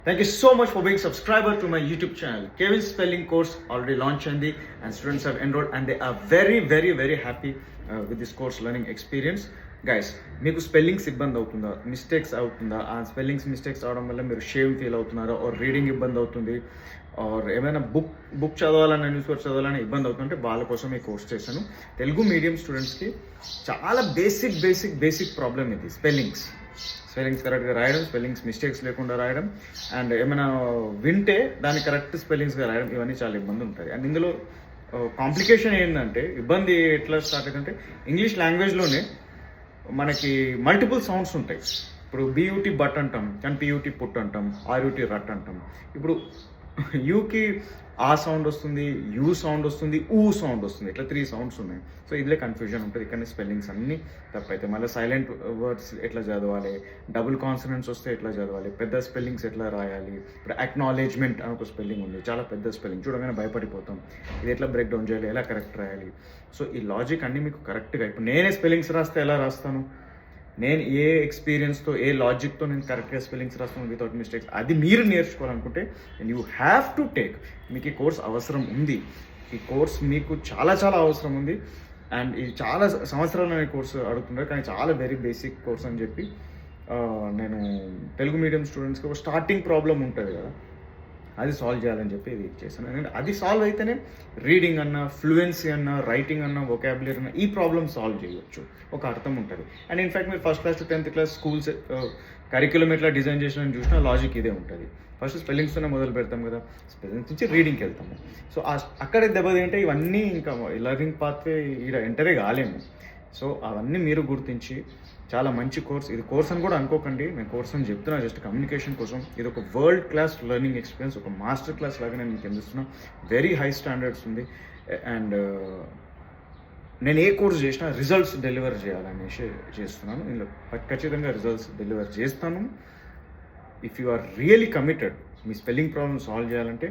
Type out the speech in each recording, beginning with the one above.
Thank you so much for being subscriber to my YouTube channel. Kevin's spelling course already launched and students have enrolled and they are very happy with this course learning experience. Guys మీకు spellings ఇబ్బంది అవుతుందా, mistakes అవుతుందా, ఆ spellings mistakes అవడం వల్ల మీరు shame feel అవుతున్నారా, are reading ఇబ్బంది అవుతుంది, ఆర్ ఏమైనా బుక్ చదవాలన్నా న్యూస్ పేపర్ చదవాలని ఇబ్బంది అవుతుంటే వాళ్ళ కోసం ఈ కోర్స్ చేశాను. తెలుగు మీడియం స్టూడెంట్స్కి చాలా బేసిక్ ప్రాబ్లం ఇది స్పెల్లింగ్స్ కరెక్ట్గా రాయడం, స్పెల్లింగ్స్ మిస్టేక్స్ లేకుండా రాయడం, అండ్ ఏమైనా వింటే దాన్ని కరెక్ట్ స్పెల్లింగ్స్గా రాయడం, ఇవన్నీ చాలా ఇబ్బంది ఉంటుంది. అండ్ ఇందులో కాంప్లికేషన్ ఏంటంటే, ఇబ్బంది ఎట్లా స్టార్ట్ అవుతుందంటే, ఇంగ్లీష్ లాంగ్వేజ్లోనే మనకి మల్టిపుల్ సౌండ్స్ ఉంటాయి. ఇప్పుడు బియూటీ బట్ అంటాం, కానీ పియూటీ పుట్ అంటాం, ఆర్యూటీ రట్ అంటాం. ఇప్పుడు యూకి ఆ సౌండ్ వస్తుంది, యూ సౌండ్ వస్తుంది, ఊ సౌండ్ వస్తుంది, ఇట్లా 3 సౌండ్స్ ఉన్నాయి. సో ఇదిలే కన్ఫ్యూజన్ ఉంటుంది. ఇక్కడ స్పెల్లింగ్స్ అన్నీ తప్పైతే మళ్ళీ సైలెంట్ వర్డ్స్ ఎట్లా చదవాలి, డబుల్ కాన్సనెంట్స్ వస్తే ఎట్లా చదవాలి, పెద్ద స్పెల్లింగ్స్ ఎట్లా రాయాలి. ఇప్పుడు అక్నాలెడ్జ్మెంట్ అని ఒక స్పెల్లింగ్ ఉంది, చాలా పెద్ద స్పెల్లింగ్, చూడగానే భయపడిపోతాం. ఇది ఎట్లా బ్రేక్ డౌన్ చేయాలి, ఎలా కరెక్ట్ రాయాలి. సో ఈ లాజిక్ అన్నీ మీకు కరెక్ట్గా, ఇప్పుడు నేనే స్పెల్లింగ్స్ రాస్తే ఎలా రాస్తాను, నేను ఏ ఎక్స్పీరియన్స్తో ఏ లాజిక్తో నేను కరెక్ట్గా స్పెల్లింగ్స్ రాస్తాను వితౌట్ మిస్టేక్స్, అది మీరు నేర్చుకోవాలనుకుంటే యూ హ్యావ్ టు టేక్. మీకు ఈ కోర్స్ అవసరం ఉంది, ఈ కోర్స్ మీకు చాలా అవసరం ఉంది. అండ్ ఇది చాలా సంవత్సరాలు నేను కోర్సు అడుగుతున్నారు, కానీ చాలా వెరీ బేసిక్ కోర్స్ అని చెప్పి నేను తెలుగు మీడియం స్టూడెంట్స్కి ఒక స్టార్టింగ్ ప్రాబ్లం ఉంటుంది కదా, అది సాల్వ్ చేయాలని చెప్పి ఇది చేశాను. ఎందుకంటే అది సాల్వ్ అయితేనే రీడింగ్ అన్నా, ఫ్లూయెన్సీ అన్నా, రైటింగ్ అన్నా, వొకాబులరీ అన్నా ఈ ప్రాబ్లమ్ సాల్వ్ చేయవచ్చు, ఒక అర్థం ఉంటుంది. అండ్ ఇన్ఫ్యాక్ట్ మీరు first class to 10th class schools curriculum ఎట్లా డిజైన్ చేసిన చూసినా లాజిక్ ఇదే ఉంటుంది. ఫస్ట్ స్పెల్లింగ్స్తోనే మొదలు పెడతాం కదా, స్పెల్లింగ్స్ నుంచి రీడింగ్కి వెళ్తాము. సో అక్కడే దెబ్బతింటే ఇవన్నీ ఇంకా లెర్నింగ్ పాత్వే ఈడ ఎంటరే కాలేము. సో అవన్నీ మీరు గుర్తించి, చాలా మంచి కోర్స్ ఇది. కోర్స్ అని కూడా అనుకోకండి, నేను కోర్స్ అని చెప్తున్నా జస్ట్ కమ్యూనికేషన్ కోసం. ఇది ఒక వరల్డ్ క్లాస్ లెర్నింగ్ ఎక్స్పీరియన్స్, ఒక మాస్టర్ క్లాస్ లాగా నేను మీకు అందిస్తున్నా. వెరీ హై స్టాండర్డ్స్ ఉంది. అండ్ నేను ఏ కోర్స్ చేసినా రిజల్ట్స్ డెలివర్ చేయాలనేసి చేస్తున్నాను. ఇందులో ఖచ్చితంగా రిజల్ట్స్ డెలివర్ చేస్తాను. If you are really committed మీ స్పెల్లింగ్ ప్రాబ్లమ్ సాల్వ్ చేయాలంటే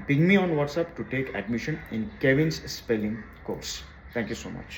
ping me on WhatsApp to take admission in Kevin's spelling course. Thank you so much.